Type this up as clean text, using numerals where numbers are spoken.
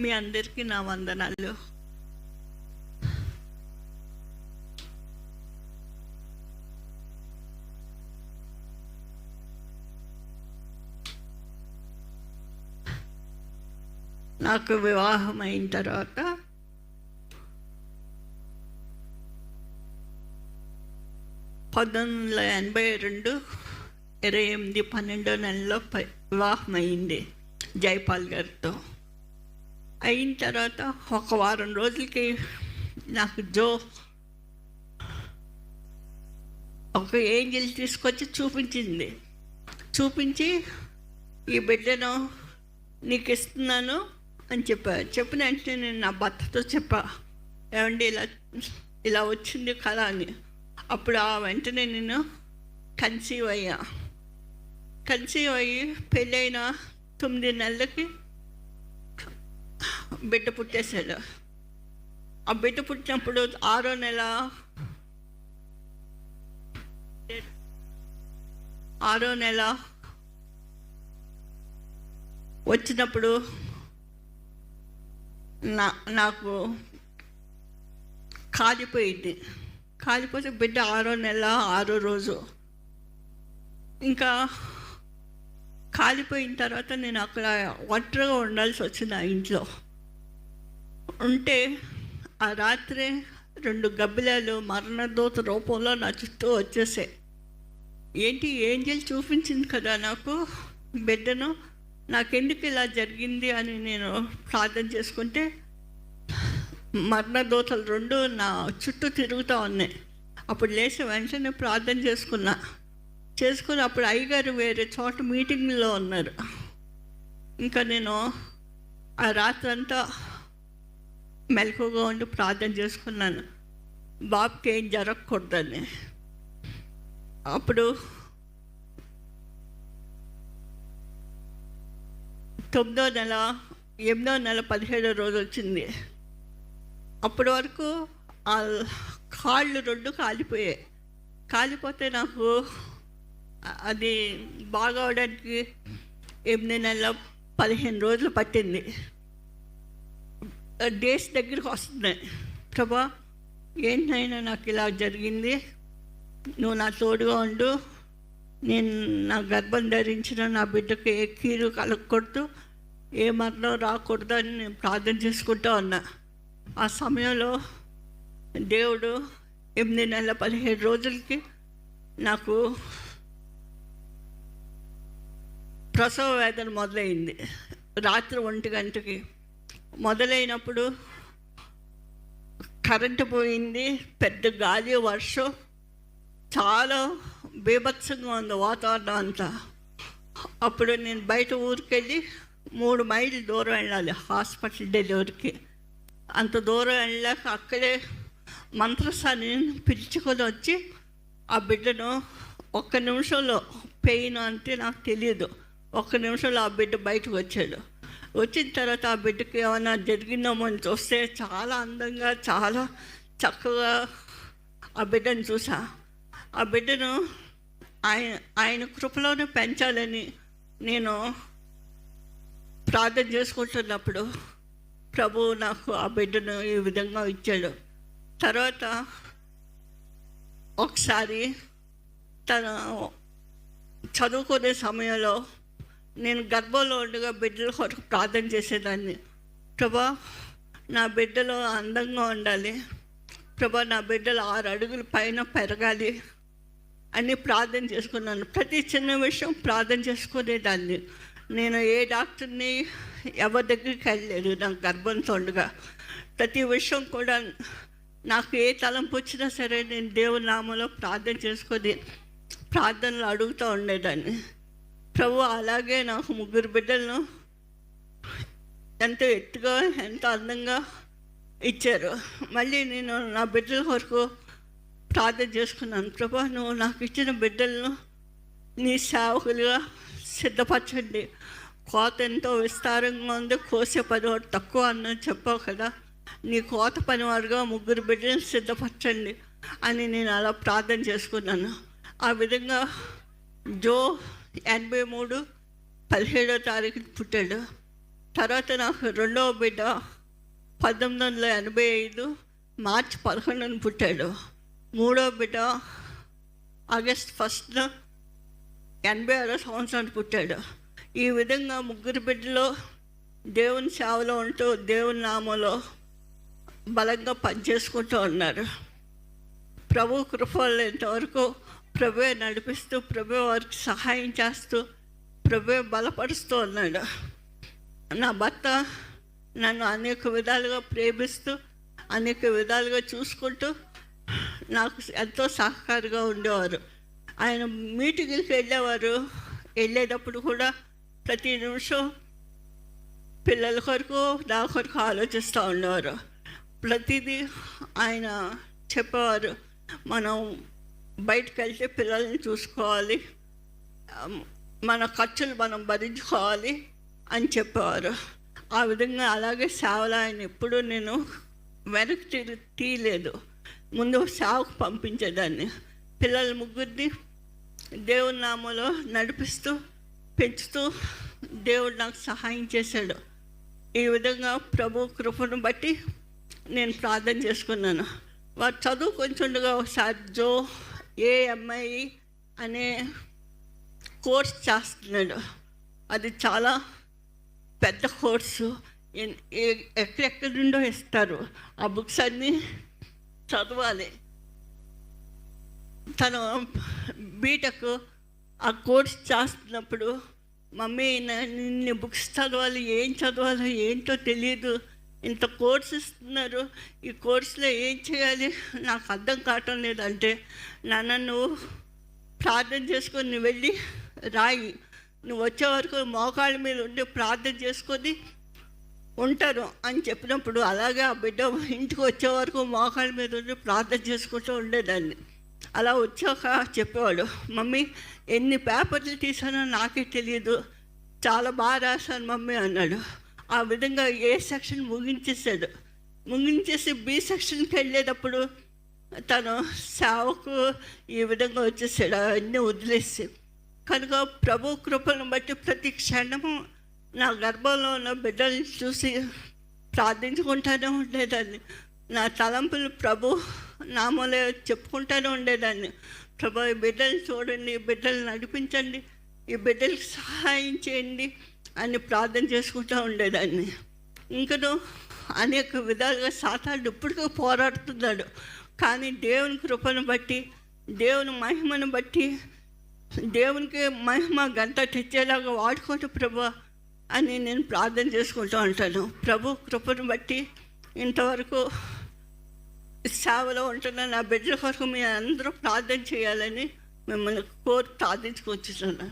మీ అందరికీ నా వందనాలు. నాకు వివాహం అయిన తర్వాత 1982 28/12 వివాహం అయింది జైపాల్ గారితో. అయిన తర్వాత ఒక వారం రోజులకి నాకు ఒక ఏంజల్ తీసుకొచ్చి చూపించి ఈ బిడ్డను నీకు ఇస్తున్నాను అని చెప్పిన వెంటనే నేను నా భర్తతో ఏమండి ఇలా వచ్చింది కదా అని. అప్పుడు ఆ వెంటనే నేను కన్సీవ్ అయ్యి పెళ్ళైన 9 నెలలకి బిడ్డ పుట్టేశాడు. ఆ బిడ్డ పుట్టినప్పుడు 6వ నెల వచ్చినప్పుడు నాకు కాలిపోతే బిడ్డ 6వ నెల 6వ రోజు ఇంకా కాలిపోయిన తర్వాత నేను అక్కడ ఒంటరిగా ఉండాల్సి వచ్చింది. ఆ ఇంట్లో ఉంటే ఆ రాత్రి 2 గబ్బిలాలు మరణదూత రూపంలో నా చుట్టూ వచ్చేసాయి. ఏంటి ఏంజల్ చూపించింది కదా నాకు బిడ్డను, నాకెందుకు ఇలా జరిగింది అని నేను ప్రార్థన చేసుకుంటే మరణదూతలు 2 నా చుట్టూ తిరుగుతూ ఉన్నాయి. అప్పుడు లేచి వెంటనే ప్రార్థన చేసుకుని అప్పుడు అయ్యగారు వేరే చోట మీటింగ్లో ఉన్నారు. ఇంకా నేను ఆ రాత్రంతా మెలకుగా ఉండి ప్రార్థన చేసుకున్నాను, బాబుకి ఏం జరగకూడదని. అప్పుడు 8వ నెల 17వ రోజు వచ్చింది. అప్పటి వరకు ఆ కాళ్ళు 2 కాలిపోతే నాకు అది బాగా అవడానికి 8 నెలల 15 రోజులు పట్టింది. డేస్ దగ్గరికి వస్తున్నాయి. ప్రభా ఏంటైనా నాకు ఇలా జరిగింది, నువ్వు నా తోడుగా ఉండు, నేను నా గర్భం ధరించిన నా బిడ్డకు ఏ కీడు కలగకూడదు, ఏ మరణం రాకూడదు అని నేను ప్రార్థన చేసుకుంటూ ఉన్నా. ఆ సమయంలో దేవుడు 8 నెలల 17 రోజులకి నాకు ప్రసవ వేదన మొదలైంది. రాత్రి 1 గంటకి మొదలైనప్పుడు కరెంటు పోయింది, పెద్ద గాలి వర్షం, చాలా బీభత్సంగా ఉంది వాతావరణం అంతా. అప్పుడు నేను బయట ఊరికెళ్ళి 3 మైళ్ళు దూరం వెళ్ళాలి హాస్పిటల్ డెలివరీకి. అంత దూరం వెళ్ళాక అక్కడే మంత్రసాన్ని పిలుచుకొని వచ్చి ఆ బిడ్డను 1 నిమిషంలో, పెయిన్ అంటే నాకు తెలియదు, 1 నిమిషంలో ఆ బిడ్డ బయటకు వచ్చాడు. వచ్చిన తర్వాత ఆ బిడ్డకి ఏమైనా జరిగిందేమో అని చూస్తే చాలా అందంగా చాలా చక్కగా ఆ బిడ్డను చూసా. ఆ బిడ్డను ఆయన కృపలోనే పెంచాలని నేను ప్రార్థన చేసుకుంటున్నప్పుడు ప్రభువు నాకు ఆ బిడ్డను ఈ విధంగా ఇచ్చాడు. తర్వాత ఒకసారి తను చదువుకునే సమయంలో నేను గర్భంలో ఉండగా బిడ్డల కొరకు ప్రార్థన చేసేదాన్ని. ప్రభా నా బిడ్డలు అందంగా ఉండాలి, ప్రభా నా బిడ్డలు 6 అడుగుల పైన పెరగాలి అని ప్రార్థన చేసుకున్నాను. ప్రతి చిన్న విషయం ప్రార్థన చేసుకునేదాన్ని. నేను ఏ డాక్టర్ని ఎవరి దగ్గరికి వెళ్ళలేదు నా గర్భంతో ఉండగా. ప్రతి విషయం కూడా నాకు ఏ తలంపు వచ్చినా సరే నేను దేవుని నామంలో ప్రార్థన చేసుకొని ప్రార్థనలు అడుగుతూ ఉండేదాన్ని. ప్రభు అలాగే నాకు 3 బిడ్డలను ఎంతో ఎత్తుగా ఎంతో అందంగా ఇచ్చారు. మళ్ళీ నేను నా బిడ్డల కొరకు ప్రార్థన చేసుకున్నాను. ప్రభా నువ్వు నాకు ఇచ్చిన బిడ్డలను నీ సేవకులుగా సిద్ధపరచండి, కోత ఎంతో విస్తారంగా ఉంది, కోసే పని వాడు తక్కువ అన్నది చెప్పావు కదా, నీ కోత పనివారుగా 3 బిడ్డలను సిద్ధపరచండి అని నేను అలా ప్రార్థన చేసుకున్నాను. ఆ విధంగా 83 17వ తారీఖున పుట్టాడు. తర్వాత నాకు రెండవ బిడ్డ 1985 మార్చి 11న పుట్టాడు. మూడవ బిడ్డ ఆగస్ట్ 1న 86వ సంవత్సరానికి పుట్టాడు. ఈ విధంగా ముగ్గురు బిడ్డలు దేవుని సేవలో ఉంటూ దేవుని నామంలో బలంగా పనిచేసుకుంటూ ఉన్నారు. ప్రభు కృపలో ఇంతవరకు ప్రభువే నడిపిస్తూ, ప్రభువే వారికి సహాయం చేస్తూ, ప్రభువే బలపరుస్తూ ఉన్నాడు. నా భర్త నన్ను అనేక విధాలుగా ప్రేమిస్తూ, అనేక విధాలుగా చూసుకుంటూ నాకు ఎంతో సహకారిగా ఉండేవారు. ఆయన మీటింగ్కి వెళ్ళేటప్పుడు కూడా ప్రతి నిమిషం పిల్లల కొరకు, నా కొరకు ఆలోచిస్తూ ఉండేవారు. ప్రతిదీ ఆయన చెప్పేవారు, మనం బయటకు వెళ్తే పిల్లల్ని చూసుకోవాలి, మన ఖర్చులు మనం భరించుకోవాలి అని చెప్పేవారు. ఆ విధంగా అలాగే సేవలు ఆయన ఎప్పుడూ నేను వెనక్కి తీయలేదు. ముందు సేవకు పంపించేదాన్ని. పిల్లల ముగ్గురిని దేవుని నామంలో నడిపిస్తూ పెంచుతూ దేవుడు నాకు సహాయం చేశాడు. ఈ విధంగా ప్రభు కృపను బట్టి నేను ప్రార్థన చేసుకున్నాను. వారు చదువు కొంచెంగా ఒకసారి AMI అనే కోర్స్ చేస్తున్నాడు. అది చాలా పెద్ద కోర్సు, ఎక్కడెక్కడి నుండో ఇస్తారు. ఆ బుక్స్ అన్నీ చదవాలి. తను బీటెక్ ఆ కోర్స్ చేస్తున్నప్పుడు, మమ్మీ ఇన్ని బుక్స్ చదవాలి, ఏం చదవాలో ఏంటో తెలియదు, ఇంత కోర్స్ ఇస్తున్నారు, ఈ కోర్సులో ఏం చేయాలి నాకు అర్థం కావటం లేదంటే, నాన్న నువ్వు ప్రార్థన చేసుకొని నువ్వు వెళ్ళి రాయి, నువ్వు వచ్చే వరకు మోకాళ్ళ మీద ఉండి ప్రార్థన చేసుకొని ఉంటారు అని చెప్పినప్పుడు, అలాగే ఆ బిడ్డ ఇంటికి వచ్చే వరకు మోకాళ్ళ మీద ఉండి ప్రార్థన చేసుకుంటూ ఉండేదాన్ని. అలా వచ్చాక చెప్పేవాడు, మమ్మీ ఎన్ని పేపర్లు తీసానో నాకే తెలియదు, చాలా బాగా రాశాను మమ్మీ అన్నాడు. ఆ విధంగా A సెక్షన్ ముగించేసాడు. ముగించేసి B సెక్షన్కి వెళ్ళేటప్పుడు తను సేవకు ఈ విధంగా వచ్చేసాడు, అవన్నీ వదిలేసి. కనుక ప్రభు కృపను బట్టి ప్రతి క్షణము నా గర్భంలో ఉన్న బిడ్డల్ని చూసి ప్రార్థించుకుంటూనే ఉండేదాన్ని. నా తలంపులు ప్రభు నామలే చెప్పుకుంటూనే ఉండేదాన్ని. ప్రభు ఈ బిడ్డలు చూడండి, ఈ బిడ్డలు నడిపించండి, ఈ బిడ్డలకు సహాయం చేయండి అని ప్రార్థన చేసుకుంటూ ఉండేదాన్ని. ఇంకను అనేక విధాలుగా సాతానుడు ఇప్పటికీ పోరాడుతున్నాడు. కానీ దేవుని కృపను బట్టి, దేవుని మహిమను బట్టి, దేవునికి మహిమ గంట తెచ్చేలాగా వాడుకోండి ప్రభు అని నేను ప్రార్థన చేసుకుంటూ ఉంటాను. ప్రభు కృపను బట్టి ఇంతవరకు సేవలో ఉంటున్న నా బిడ్డల కొరకు మీరు అందరూ ప్రార్థన చేయాలని మిమ్మల్ని కోరి ప్రార్థించుకొచ్చుతున్నాను.